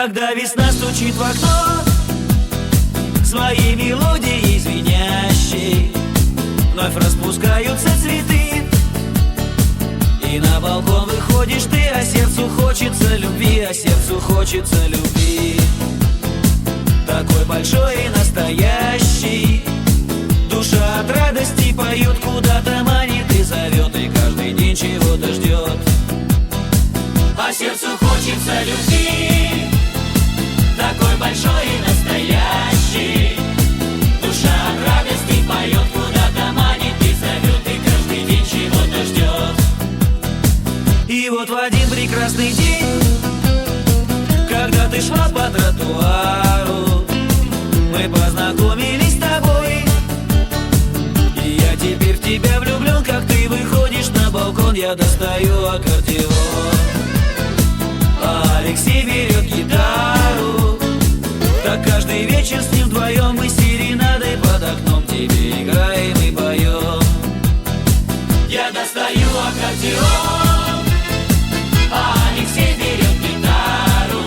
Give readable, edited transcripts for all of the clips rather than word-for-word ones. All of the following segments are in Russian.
Когда весна стучит в окно своей мелодией звенящей, вновь распускаются цветы, и на балкон выходишь ты, а сердцу хочется любви, а сердцу хочется любви. Такой большой и настоящий, душа от радости поет, куда-то манит и зовет, и каждый день чего-то ждет. А сердцу хочется любви, такой большой и настоящий, душа от радости поет, куда-то манит и зовет, и каждый день чего-то ждет. И вот в один прекрасный день, когда ты шла по тротуару, мы познакомились с тобой, и я теперь в тебя влюблен. Как ты выходишь на балкон, я достаю аккордеон, а Алексей берет гитару. Так каждый вечер с ним вдвоем мы серенады под окном тебе играем и поем. Я достаю аккордеон, а Алексей берет гитару.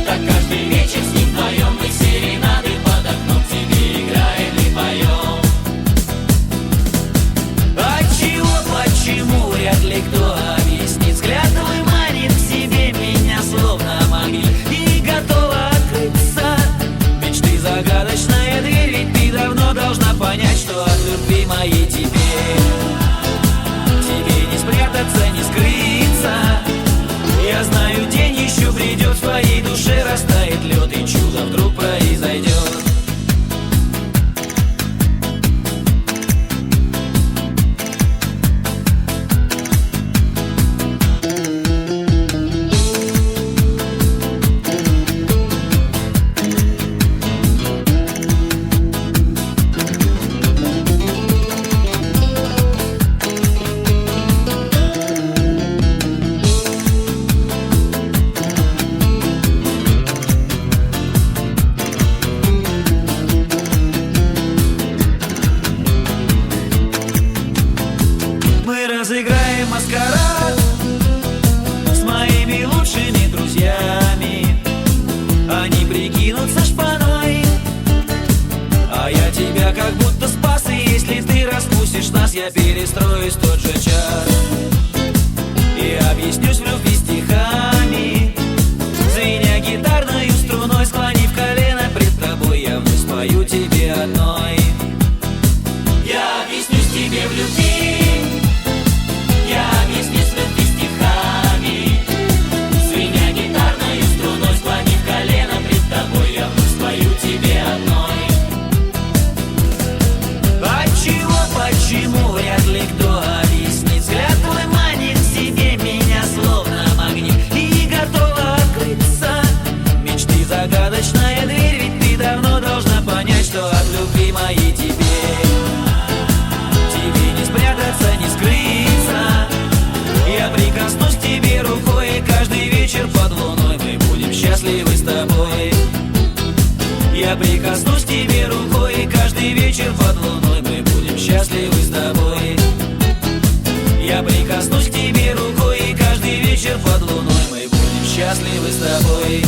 Так каждый вечер с ним вдвоем мы серенады под окном тебе играем и поем. Отчего, почему, вряд ли кто объяснит. Взгляд твой манит к себе меня словно магнит, и готова открыться мечты загадочная дверь. Ведь ты давно должна понять, что от любви моей тебе не спрятаться, не скрыться. Я знаю, день еще придет, в твоей душе растает лед, и чудо вдруг произойдет. Разыграем маскарад с моими лучшими друзьями. Они прикинутся шпаной, а я тебя как будто спас. И если ты распустишь нас, я перестроюсь в тот же час и объяснюсь в любви стихами. Звеня гитарной струной, склонив колено пред тобой, я вновь спою тебе одной. Я объяснюсь тебе в любви, я объяснюсь в любви стихами. Звеня гитарной струной, склонив колено пред тобой, я вновь спою тебе одной. Отчего, почему, вряд ли кто объяснит. Взгляд твой манит к себе меня словно магнит, и готова открыться мечты загадочная дверь. Ведь ты давно должна понять, что от любви моей тебе не спрятаться, не скрыться. Я прикоснусь к тебе рукой, и каждый вечер под луной мы будем счастливы с тобой. Я прикоснусь к тебе рукой, и каждый вечер под луной мы будем счастливы с тобой. Я прикоснусь к тебе рукой, и каждый вечер под луной мы будем счастливы с тобой.